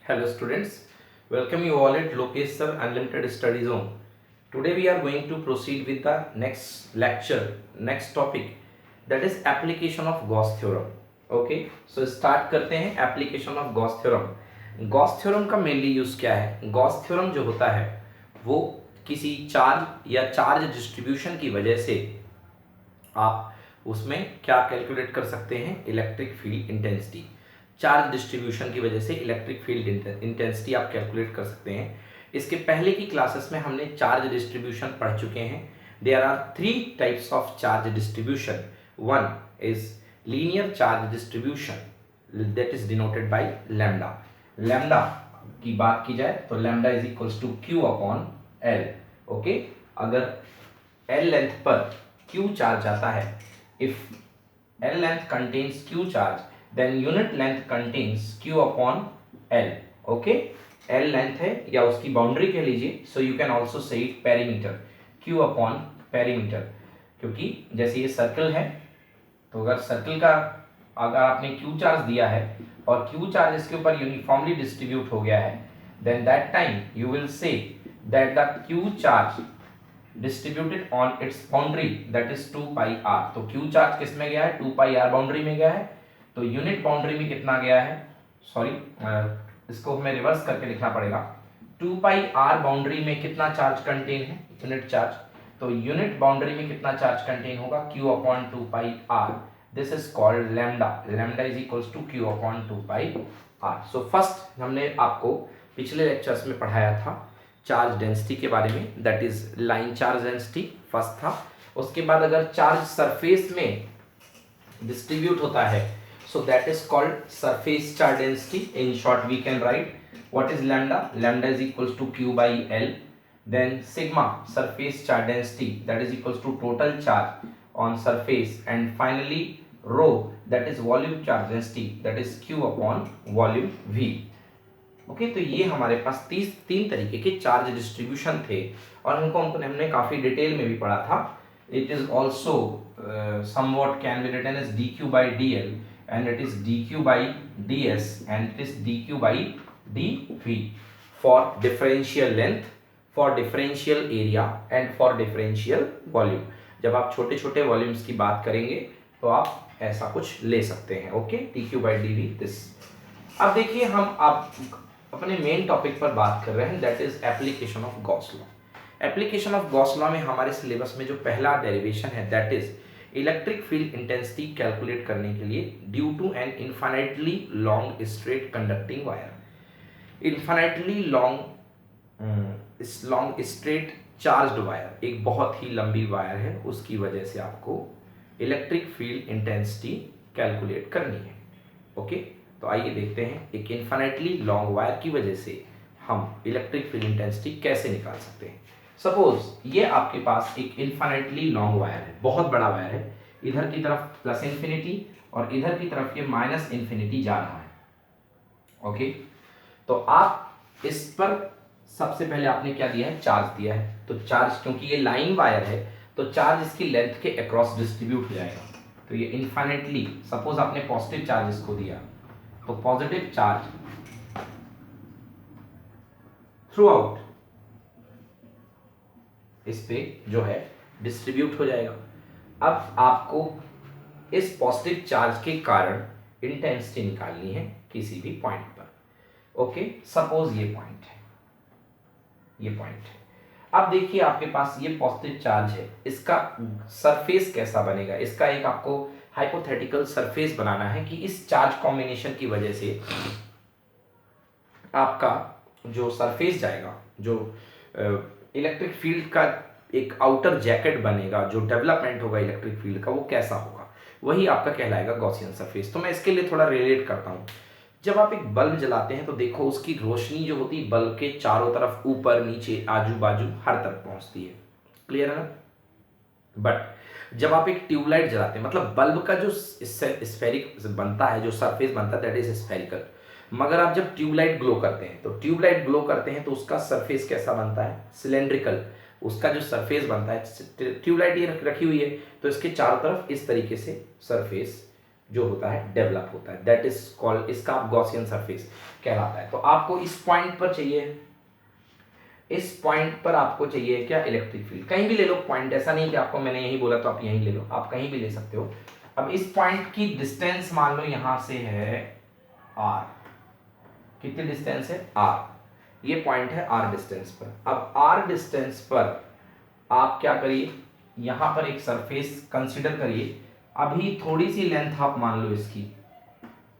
Hello students, welcome you all at Lokesh Sir Unlimited Study Zone. Today we are going to proceed with the next lecture, next topic, that is application of Gauss theorem. Okay, so start करते हैं application of Gauss theorem. Gauss theorem का mainly use क्या है? Gauss theorem जो होता है वो किसी चार्ज या चार्ज डिस्ट्रीब्यूशन की वजह से आप उसमें क्या कैलकुलेट कर सकते हैं? Electric field intensity. Charge distribution की वजह से इलेक्ट्रिक फील्ड इंटेंसिटी आप कैलकुलेट कर सकते हैं। इसके पहले की क्लासेस में हमने चार्ज डिस्ट्रीब्यूशन पढ़ चुके हैं। There are 3 types of charge distribution. One is linear charge distribution that is denoted by lambda. Lambda की बात की जाए तो lambda is equals to q upon L. Okay, अगर एल लेंथ पर क्यू चार्ज आता है, if L length contains q charge then unit length contains q upon l. okay, l length है या उसकी बाउंड्री कह लीजिए, so you can also say it perimeter, q upon perimeter, क्योंकि जैसे ये सर्कल है तो अगर सर्कल का अगर आपने q चार्ज दिया है और q चार्ज इसके ऊपर यूनिफॉर्मली डिस्ट्रीब्यूट हो गया है, then that time you will say that the q charge distributed on its boundary that is 2 pi r. तो q चार्ज किस में गया है? 2 pi r बाउंड्री में गया है। तो यूनिट बाउंड्री में कितना गया है? सॉरी, इसको हमें रिवर्स करके लिखना पड़ेगा। 2 पाई आर बाउंड्री में कितना चार्ज कंटेन है? Unit charge. तो यूनिट बाउंड्री में कितना चार्ज कंटेन होगा? q upon 2 pi r. This is called lambda. Lambda is equals to q upon 2 pi r. So first हमने आपको पिछले लेक्चर्स में पढ़ाया था चार्ज डेंसिटी के बारे में, that is line charge density first था। उसके बाद अगर चार्ज सरफेस में डिस्ट्रीब्यूट होता है, so that is called surface charge density. In short we can write what is lambda. Lambda is equals to q by l. Then sigma, surface charge density, that is equals to total charge on surface. And finally rho, that is volume charge density, that is q upon volume v. Okay, तो ये हमारे पास 3 तरीके के charge distribution थे और हमने काफ़ी detail में भी पढ़ा था। It is also somewhat can be written as dq by dl, and it is dq by ds, and it is dq by dv for differential length, for differential area and for differential volume. जब आप छोटे छोटे volumes की बात करेंगे तो आप ऐसा कुछ ले सकते हैं। Okay, dq by dv this. अब देखिए, हम आप अपने मेन टॉपिक पर बात कर रहे हैं, that is application of Gauss law. Application of Gauss law में हमारे सिलेबस में जो पहला डेरिवेशन है that is electric field intensity calculate करने के लिए due to an infinitely long straight conducting wire. Infinitely long straight charged wire, एक बहुत ही लंबी वायर है, उसकी वजह से आपको इलेक्ट्रिक फील्ड इंटेंसिटी कैलकुलेट करनी है। ओके, तो आइए देखते हैं एक इन्फाइनाइटली लॉन्ग वायर की वजह से हम इलेक्ट्रिक फील्ड इंटेंसिटी कैसे निकाल सकते हैं। सपोज ये आपके पास एक इन्फाइनाइटली लॉन्ग वायर है, बहुत बड़ा वायर है, इधर की तरफ प्लस इन्फिनिटी और इधर की तरफ ये माइनस इन्फिनिटी जा रहा है। ओके, तो आप इस पर सबसे पहले आपने क्या दिया है? चार्ज दिया है। तो चार्ज, क्योंकि ये लाइन वायर है तो चार्ज इसकी लेंथ के अक्रॉस डिस्ट्रीब्यूट हो जाएगा। तो ये इन्फाइनाइटली, सपोज आपने पॉजिटिव चार्ज इसको दिया तो पॉजिटिव चार्ज थ्रू आउट इस पे जो है डिस्ट्रीब्यूट हो जाएगा। अब आपको इस पॉजिटिव चार्ज के कारण इंटेंसिटी निकालनी है किसी भी पॉइंट पर। ओके, सपोज ये पॉइंट है, ये पॉइंट है। अब देखिए आपके पास ये पॉजिटिव चार्ज है, इसका सरफेस कैसा बनेगा? इसका एक आपको हाइपोथेटिकल सरफेस बनाना है कि इस चार्ज कॉम्बिनेशन की वजह से आपका जो सरफेस जाएगा, जो इलेक्ट्रिक फील्ड का एक आउटर जैकेट बनेगा, जो डेवलपमेंट होगा इलेक्ट्रिक फील्ड का, वो कैसा होगा? वही आपका कहलाएगा गॉसियन सरफेस। तो मैं इसके लिए थोड़ा रिलेट करता हूँ। जब आप एक बल्ब जलाते हैं तो देखो उसकी रोशनी जो होती है बल्ब के चारों तरफ, ऊपर नीचे आजू बाजू हर तरफ पहुँचती है। क्लियर है ना? बट जब आप एक ट्यूबलाइट जलाते हैं, मतलब बल्ब का जो स्फेरिक बनता है, जो सरफेस बनता है, दैट इज स्फेरिकल। मगर आप जब ट्यूबलाइट ग्लो करते हैं तो ट्यूबलाइट ग्लो करते हैं तो उसका सरफेस कैसा बनता है? सिलेंड्रिकल। उसका जो सरफेस बनता है, ट्यूबलाइट ये रखी हुई है तो इसके चारों तरफ इस तरीके से सरफेस जो होता है डेवलप होता है, दैट इज कॉल्ड, इसका आप गॉसियन सरफेस कहलाता है। तो आपको इस पॉइंट पर चाहिए, इस पॉइंट पर आपको चाहिए क्या, इलेक्ट्रिक फील्ड। कहीं भी ले लो पॉइंट, ऐसा नहीं कि आपको मैंने यही बोला तो आप यहीं ले लो, आप कहीं भी ले सकते हो। अब इस पॉइंट की डिस्टेंस मान लो यहां से है r, कितनी डिस्टेंस है r, ये पॉइंट है r डिस्टेंस पर। अब r डिस्टेंस पर आप क्या करिए, यहां पर एक सरफेस कंसीडर करिए। अभी थोड़ी सी लेंथ आप मान लो इसकी,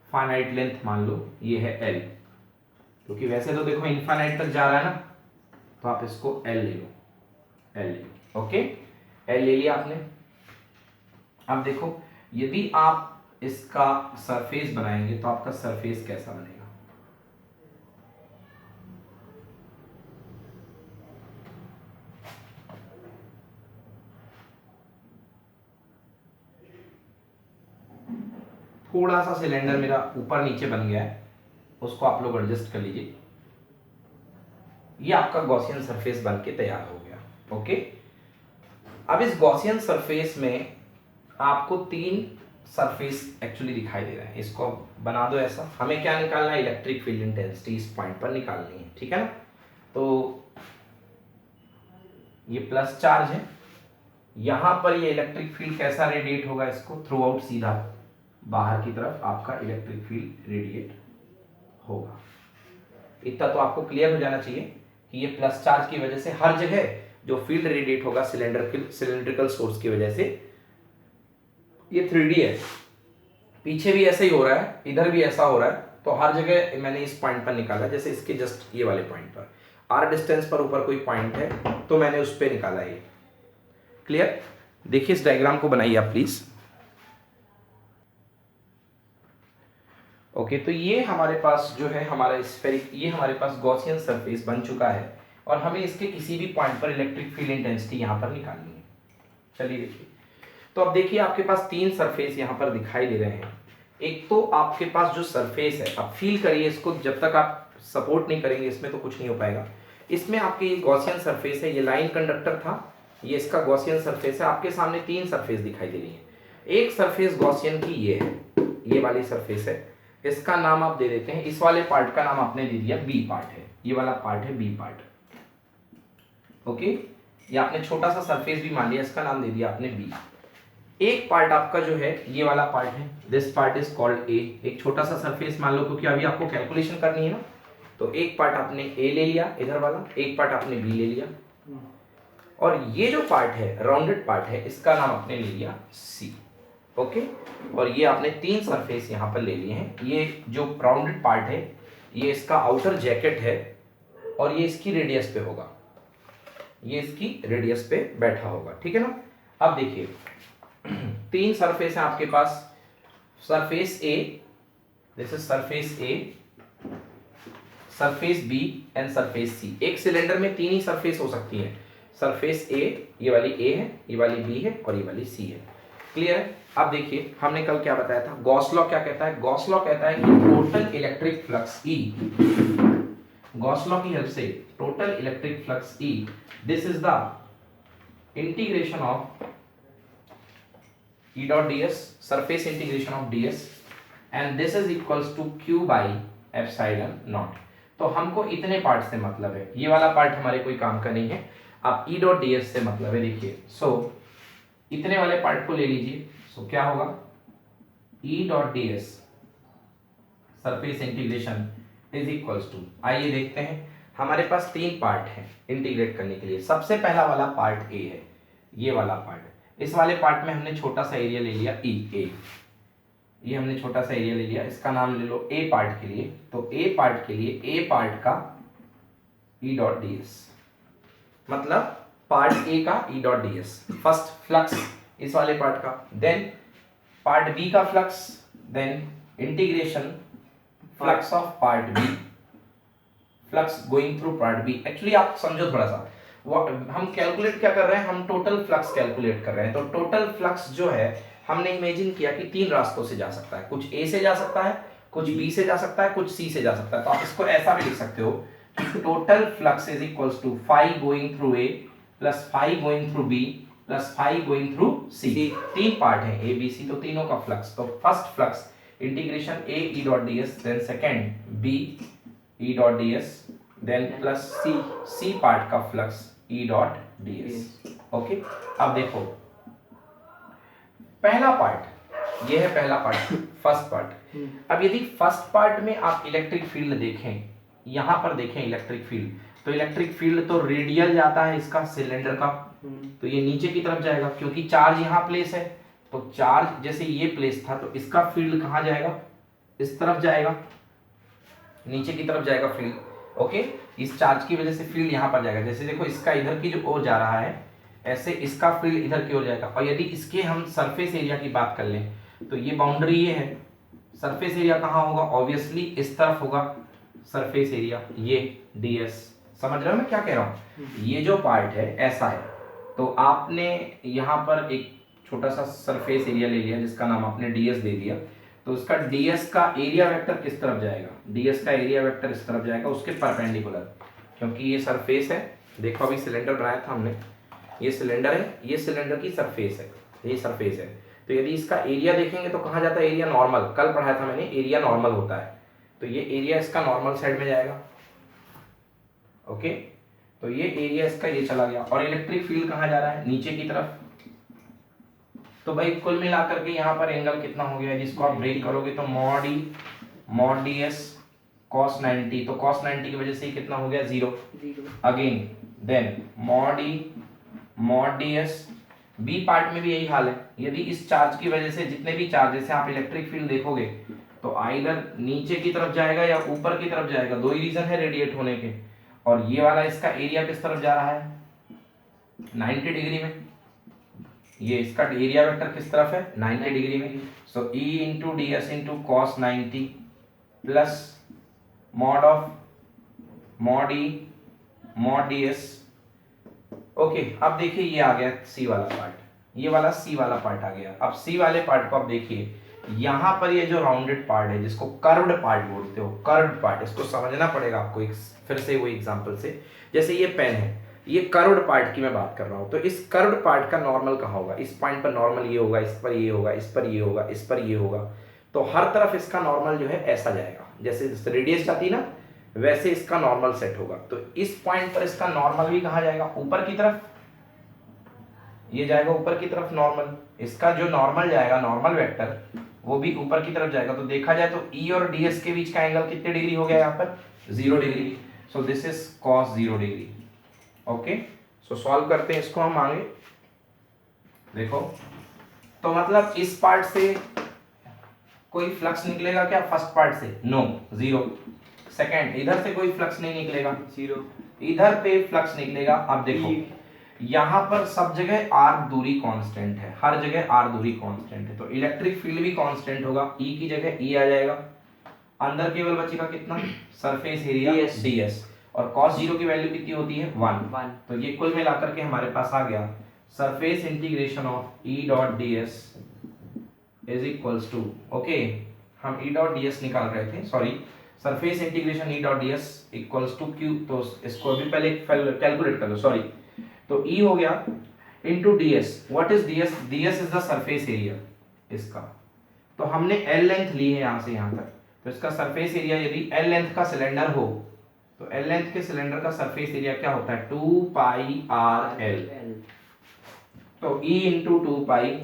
फाइनाइट लेंथ मान लो ये है l, क्योंकि वैसे तो देखो इनफाइनाइट तक जा रहा है ना, तो आप इसको l ले लो, l ले लो, ओके, l ले लिया आपने। अब देखो यदि आप इसका सरफेस बनाएंगे तो आपका सरफेस कैसा बनेगा, थोड़ा सा सिलेंडर मेरा ऊपर नीचे बन गया है, उसको आप लोग एडजस्ट कर लीजिए। ये आपका गॉसियन सरफेस बन के तैयार हो गया, ओके। अब इस गॉसियन सरफेस में आपको 3 सरफेस एक्चुअली दिखाई दे रहा है, इसको बना दो ऐसा। हमें क्या निकालना है, इलेक्ट्रिक फील्ड इंटेंसिटी इस पॉइंट पर निकालनी है, ठीक है ना। तो ये प्लस चार्ज है, यहां पर ये इलेक्ट्रिक फील्ड कैसा रेडिएट होगा, इसको थ्रू आउट सीधा बाहर की तरफ आपका इलेक्ट्रिक फील्ड रेडिएट होगा। इतना तो आपको क्लियर हो जाना चाहिए कि ये प्लस चार्ज की वजह से हर जगह जो फील्ड रेडिएट होगा सिलेंड्रिकल सोर्स की वजह से, ये 3D है, पीछे भी ऐसा ही हो रहा है, इधर भी ऐसा हो रहा है, तो हर जगह मैंने इस पॉइंट पर निकाला। जैसे इसके जस्ट ये वाले पॉइंट पर r डिस्टेंस पर ऊपर कोई पॉइंट है तो मैंने उस पर निकाला ये, क्लियर। देखिए इस डायग्राम को बनाइए आप प्लीज, ओके। तो ये हमारे पास जो है हमारा स्फेरिक, ये हमारे पास गॉसियन सरफेस बन चुका है और हमें इसके किसी भी पॉइंट पर इलेक्ट्रिक फील्ड इंटेंसिटी यहाँ पर निकालनी है। चलिए देखिए, तो अब देखिए आपके पास 3 सरफेस यहाँ पर दिखाई दे रहे हैं। एक तो आपके पास जो सरफेस है, आप फील करिए इसको, जब तक आप सपोर्ट नहीं करेंगे इसमें तो कुछ नहीं हो पाएगा। इसमें आपके ये गॉसियन सरफेस है, ये लाइन कंडक्टर था, ये इसका गॉसियन सरफेस है। आपके सामने 3 सरफेस दिखाई दे रही है। एक सरफेस गॉसियन की ये है, ये वाली सरफेस है, इसका नाम आप दे देते हैं, इस वाले पार्ट का नाम आपने दे दिया बी पार्ट है, ये वाला पार्ट है बी पार्ट, ओके। ये आपने छोटा सा सरफेस भी मान लिया, इसका नाम दे दिया आपने बी। एक पार्ट आपका जो है ये वाला पार्ट है, this part is called a, एक छोटा सा सरफेस मान लो, क्योंकि अभी आपको कैलकुलेशन करनी है ना। तो एक पार्ट आपने ए ले लिया इधर वाला, एक पार्ट आपने बी ले लिया, और ये जो पार्ट है राउंडेड पार्ट है, इसका नाम आपने ले लिया सी, ओके। और ये आपने 3 सरफेस यहाँ पर ले लिए हैं। ये जो राउंडेड पार्ट है ये इसका आउटर जैकेट है और ये इसकी रेडियस पे होगा, ये इसकी रेडियस पे बैठा होगा, ठीक है ना। अब देखिए 3 सरफेस है आपके पास, surface A, this is surface A, surface B and surface C. एक सिलेंडर में 3 ही सरफेस हो सकती है, सरफेस ए, ये वाली ए है, ये वाली बी है और ये वाली सी है, क्लियर है। अब देखिए हमने कल क्या बताया था, गॉस लॉ क्या कहता है, गॉस लॉ कहता है कि टोटल इलेक्ट्रिक फ्लक्स ई, गॉस लॉ की हेल्प से total electric flux E, this is the integration of E dot ds, surface integration of ds, and this is equals to q by epsilon naught। तो हमको इतने part से मतलब है, ये वाला पार्ट हमारे कोई काम का नहीं है। अब E dot ds से मतलब है, देखिए सो इतने वाले पार्ट को ले लीजिए, सो क्या होगा E dot ds surface integration is equals to, आइए देखते हैं। हमारे पास 3 पार्ट हैं इंटीग्रेट करने के लिए। सबसे पहला वाला पार्ट ए है, ये वाला पार्ट, इस वाले पार्ट में हमने छोटा सा एरिया ले लिया ई, ए, ये हमने छोटा सा एरिया ले लिया, इसका नाम ले लो ए पार्ट के लिए। तो ए पार्ट के लिए ए पार्ट का ई डॉट डी एस, मतलब पार्ट ए का E dot D s, first flux इस वाले पार्ट का, देन पार्ट बी का flux, then integration flux of part b, flux going through part b. Actually आप समझो थोड़ा सा, हम कैलकुलेट क्या कर रहे हैं, हम टोटल फ्लक्स कैलकुलेट कर रहे हैं। तो टोटल फ्लक्स जो है हमने इमेजिन किया कि 3 रास्तों से जा सकता है, कुछ ए से जा सकता है, कुछ बी से जा सकता है, कुछ सी से जा सकता है। तो आप इसको ऐसा भी लिख सकते हो कि total flux is equals to 5 going through A plus 5 going through B plus 5 going through C. तीन पार्ट है ए बी सी, तो तीनों का फ्लक्स। तो first flux integration A E dot D S, then second B E dot D S, then plus C C part का flux E dot D S. Okay, अब देखो पहला part, ये है पहला पार्ट, फर्स्ट पार्ट। अब यदि फर्स्ट पार्ट में आप इलेक्ट्रिक फील्ड देखें, यहां पर देखें इलेक्ट्रिक फील्ड, तो इलेक्ट्रिक फील्ड तो रेडियल जाता है इसका सिलेंडर का, तो ये नीचे की तरफ जाएगा क्योंकि चार्ज यहाँ प्लेस है। तो चार्ज जैसे ये प्लेस था, तो इसका फील्ड कहाँ जाएगा, इस तरफ जाएगा, नीचे की तरफ जाएगा फील्ड। ओके, इस चार्ज की वजह से फील्ड यहाँ पर जाएगा। जैसे देखो इसका इधर की जो ओर जा रहा है, ऐसे इसका फील्ड इधर की ओर जाएगा। और यदि इसके हम सरफेस एरिया की बात कर लें, तो ये बाउंड्री ये है, सरफेस एरिया कहाँ होगा, ऑब्वियसली इस तरफ होगा सरफेस एरिया, ये ds। समझ रहे हो मैं क्या कह रहा हूँ? ये जो पार्ट है ऐसा है, तो आपने यहाँ पर एक छोटा सा सरफेस एरिया ले लिया जिसका नाम आपने ds दे दिया, तो उसका ds का एरिया वेक्टर किस तरफ जाएगा, ds का एरिया वेक्टर इस तरफ जाएगा, उसके परपेंडिकुलर, क्योंकि ये सरफेस है। देखो अभी सिलेंडर बनाया था हमने, ये सिलेंडर है, ये सिलेंडर की सरफेस है, ये सरफेस है। तो यदि इसका एरिया देखेंगे तो कहाँ जाता है, एरिया नॉर्मल, कल पढ़ाया था मैंने, एरिया नॉर्मल होता है, तो ये एरिया इसका नॉर्मल साइड में जाएगा। ओके, तो ये एरिया इसका ये चला गया, और इलेक्ट्रिक फील्ड कहाँ जा रहा है, नीचे की तरफ। तो भाई कुल मिलाकर के यहाँ पर एंगल कितना हो गया, जिसको आप ब्रेक करोगे तो मॉड डी एस cos 90, तो cos 90 की वजह से कितना हो गया, 0 again, then mod d s. B part में भी यही हाल है, यदि इस चार्ज की वजह से जितने भी चार्जेस हैं, आप इलेक्ट्रिक फील्ड देखोगे तो आइदर नीचे की तरफ जाएगा या ऊपर की तरफ जाएगा, दो ही रीजन है रेडिएट होने के। और ये वाला इसका एरिया किस तरफ जा रहा है, 90 डिग्री में, ये इसका एरिया वेक्टर किस तरफ है, 90 डिग्री में। सो E into D S into cos 90 plus mod of mod d S. Okay, अब देखिए ये आ गया सी वाला पार्ट, ये वाला सी वाला पार्ट आ गया। अब सी वाले पार्ट को आप देखिए, यहाँ पर ये जो राउंडेड पार्ट है जिसको कर्व्ड पार्ट बोलते हो, कर्व्ड पार्ट, इसको समझना पड़ेगा आपको एक फिर से वो एग्जांपल से। जैसे ये पेन है, ये कर्व्ड पार्ट की मैं बात कर रहा हूँ, तो इस कर्व्ड पार्ट का नॉर्मल कहाँ होगा, इस पॉइंट पर नॉर्मल ये होगा, इस पर ये होगा, इस पर ये होगा, इस पर ये होगा, तो हर तरफ इसका नॉर्मल जो है ऐसा जाएगा, जैसे रेडियस जाती ना वैसे इसका नॉर्मल सेट होगा। तो इस पॉइंट पर इसका नॉर्मल भी कहाँ जाएगा, ऊपर की तरफ, ये जाएगा ऊपर की तरफ नॉर्मल, इसका जो नॉर्मल जाएगा नॉर्मल वेक्टर वो भी ऊपर की तरफ जाएगा। तो देखा जाए तो E और ds के बीच का एंगल कितने डिग्री हो गया यहाँ पर, 0 degree. So this is cos 0 degree. Okay, so solve करते हैं इसको हम आगे। देखो तो मतलब इस पार्ट से कोई फ्लक्स निकलेगा क्या, फर्स्ट पार्ट से, नो 0। सेकेंड, इधर से कोई फ्लक्स नहीं निकलेगा, 0। इधर पे फ्लक्स निकलेगा। अब देखो यहाँ पर सब जगह r दूरी कांस्टेंट है, हर जगह r दूरी कांस्टेंट है, तो इलेक्ट्रिक फील्ड भी कांस्टेंट होगा, E की जगह E आ जाएगा, अंदर केवल बचेगा कितना, सरफेस एरिया ds, और cos 0 की वैल्यू कितनी होती है, 1। तो ये कुल मिलाकर के हमारे पास आ गया surface integration of E dot ds is equals to, okay हम E डॉट ds निकाल रहे थे, sorry, surface integration E dot ds equals to q, तो इसको अभी पहले कैलकुलेट कर लो, सॉरी। तो E हो गया into ds, what is ds, ds is the surface area इसका, तो हमने L लेंथ ली है यहाँ से यहाँ तक, तो इसका सरफेस एरिया यदि L लेंथ का सिलेंडर हो तो L लेंथ के सिलेंडर का सरफेस एरिया क्या होता है, 2 पाई आर एल, तो E into 2 pi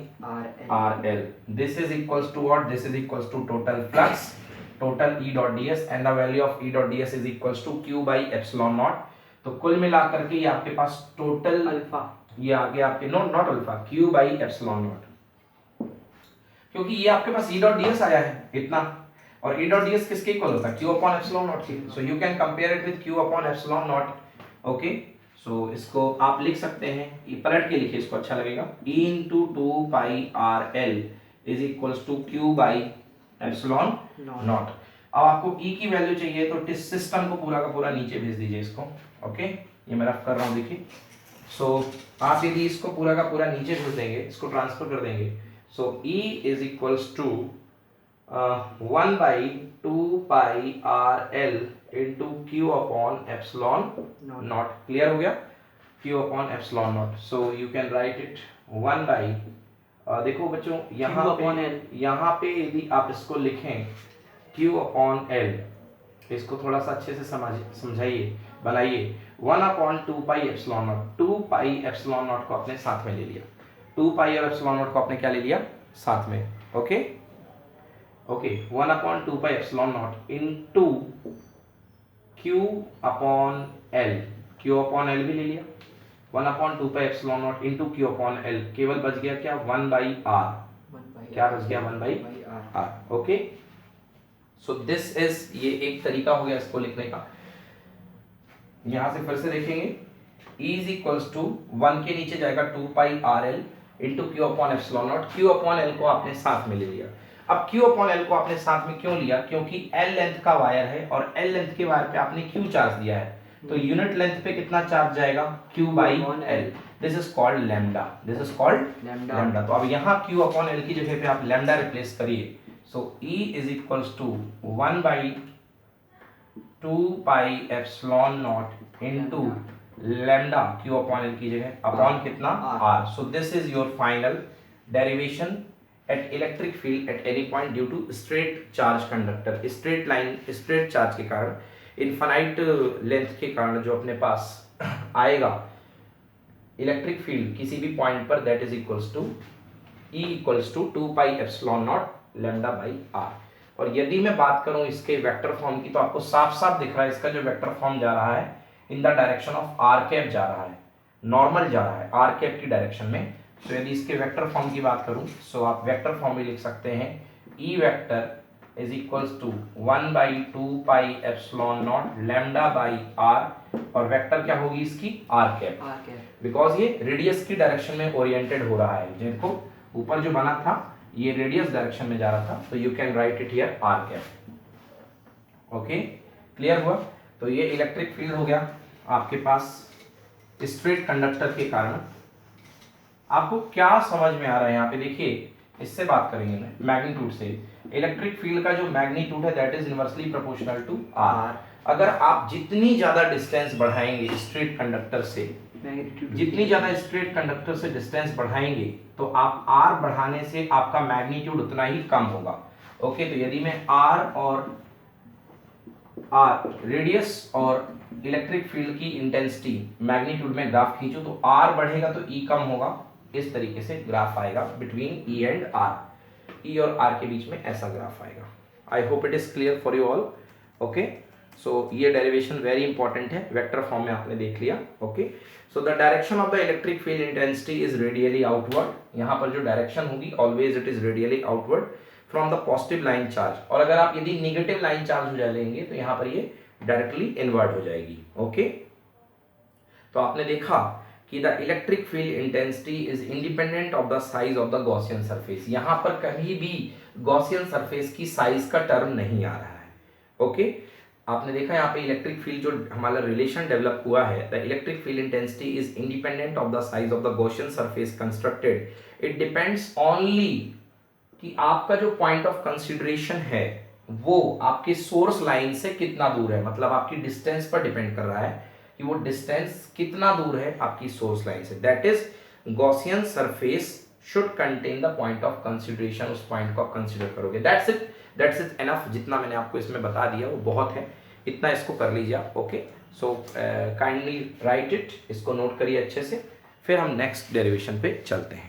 R L, this is equals to what, this is equals to total flux, total E dot ds, and the value of E dot ds is equals to q by epsilon naught. तो कुल मिलाकर के ये आपके पास total alpha, ये आ गया आपके not alpha, q by epsilon not, क्योंकि ये आपके पास E डॉट ds आया है इतना, और E डॉट ds किसके इक्वल होता है, q अपॉन एप्सिलॉन नॉट के, so you can compare it with q upon epsilon not. Okay, so इसको आप लिख सकते हैं, ये पलट के लिखिए इसको, अच्छा लगेगा, E into 2 pi R L is equals to q by epsilon naught. अब आपको E की वैल्यू चाहिए तो सिस्टम को पूरा का पूरा नीचे भेज दीजिए इसको। ओके, ये मैं रफ कर रहा हूँ, देखिए। सो आप यदि इसको पूरा का पूरा नीचे भेज देंगे, इसको ट्रांसफर कर देंगे, so E is equals to 1 by 2 pi R L into Q upon epsilon naught. Clear हो गया? Q upon epsilon naught. So you can write it 1 by देखो बच्चों यहाँ पे यदि आप इसको लिखें Q upon L, इसको थोड़ा सा अच्छे से समझाइए, बनाइए 1 upon 2 pi epsilon naught. 2 pi epsilon naught को आपने साथ में ले लिया, 2 pi और epsilon naught को आपने क्या ले लिया साथ में. Okay 1 upon 2 pi epsilon naught into Q upon L. Q upon L भी ले लिया, 1 upon 2 pi epsilon naught into Q upon L. केवल बच गया क्या 1 by R. क्या बच गया 1 by R. Okay so this is, ये एक तरीका हो गया इसको लिखने का. यहां से फिर से देखेंगे E is equals to 1 के नीचे जाएगा 2 pi RL into Q upon epsilon naught. Q upon L को आपने साथ में ले लिया. अब Q upon L को आपने साथ में क्यों लिया, क्योंकि L लेंथ का वायर है और L लेंथ के वायर पे आपने Q चार्ज दिया है, तो यूनिट लेंथ पे कितना चार्ज जाएगा Q by L. This is called lambda. This is called lambda. तो अब यहाँ Q upon L की जगह पे आप लैम्डा रिप्लेस करिए. सो E is equals to 1 by 2 pi epsilon naught into lambda Q upon L की जगह अपॉन कितना R. So this is your final derivation at electric field at any point due to straight charge conductor. straight line, straight charge के कारण, infinite length के कारण जो अपने पास आएगा इलेक्ट्रिक फील्ड किसी भी पॉइंट पर, that is equals to E equals to 2 pi epsilon naught lambda by R. और यदि मैं बात करूं इसके वेक्टर फॉर्म की, तो आपको साफ साफ दिख रहा है इसका जो वेक्टर फॉर्म जा रहा है in the direction of R cap जा रहा है, नॉर्मल जा रहा है आर कैप की डायरेक्शन में. तो यदि इसके वेक्टर फॉर्म की बात करूं, सो आप वेक्टर फॉर्म भी लिख सकते हैं E vector is equals to 1 by 2 pi epsilon naught lambda by R. और वेक्टर क्या होगी इसकी आर कैप, बिकॉज ये रेडियस की डायरेक्शन में ओरिएंटेड हो रहा है. देखो ऊपर जो बना था ये रेडियस डायरेक्शन में जा रहा था, तो you can write it here R cap. Okay clear हुआ. तो ये इलेक्ट्रिक फील्ड हो गया आपके पास स्ट्रेट कंडक्टर के कारण. आपको क्या समझ में आ रहा है यहाँ पे, देखिए इससे बात करेंगे मैं मैग्नीट्यूड से. इलेक्ट्रिक फील्ड का जो मैग्नीट्यूड है that is inversely proportional to R. अगर आप जितनी ज्यादा डिस्टेंस बढ़ाएंगे स्ट्रेट कंडक्टर से, जितनी ज्यादा स्ट्रेट कंडक्टर से डिस्टेंस बढ़ाएंगे, तो आप आर बढ़ाने से आपका मैग्नीट्यूड उतना ही कम होगा. ओके तो यदि मैं आर और आर रेडियस और इलेक्ट्रिक फील्ड की इंटेंसिटी मैग्नीट्यूड में ग्राफ खींचो, तो आर बढ़ेगा तो ई कम होगा. इस तरीके से ग्राफ आएगा बिटवीन ई एंड आर. ई और आर के बीच में ऐसा ग्राफ आएगा. I hope it is clear for you all. Okay so ये डेरिवेशन वेरी इंपॉर्टेंट है, वेक्टर फॉर्म में आपने देख लिया. Okay so the direction of the electric field intensity is radially outward. यहाँ पर जो डायरेक्शन होगी always it is radially outward from the positive line charge. और अगर आप यदि निगेटिव लाइन चार्ज हो जाएंगे तो यहाँ पर ये डायरेक्टली इनवर्ट हो जाएगी. ओके तो आपने देखा कि the electric field intensity is independent of the size of the Gaussian surface. यहाँ पर कहीं भी गॉसियन सरफेस की साइज का टर्म नहीं आ रहा है. ओके आपने देखा यहाँ पे इलेक्ट्रिक फील्ड जो हमारा रिलेशन डेवलप हुआ है, the electric field intensity is independent of the size of the Gaussian surface constructed. It depends only कि आपका जो पॉइंट ऑफ कंसिडरेशन है वो आपके सोर्स लाइन से कितना दूर है, मतलब आपकी डिस्टेंस पर डिपेंड कर रहा है कि वो डिस्टेंस कितना दूर है आपकी सोर्स लाइन से. That is Gaussian surface should contain the point of consideration. उस पॉइंट को आप कंसिडर करोगे. That's it enough. जितना मैंने आपको इसमें बता दिया वो बहुत है, इतना इसको कर लीजिए आप. Okay so kindly right it, इसको नोट करिए अच्छे से, फिर हम नेक्स्ट डेरिवेशन पे चलते हैं.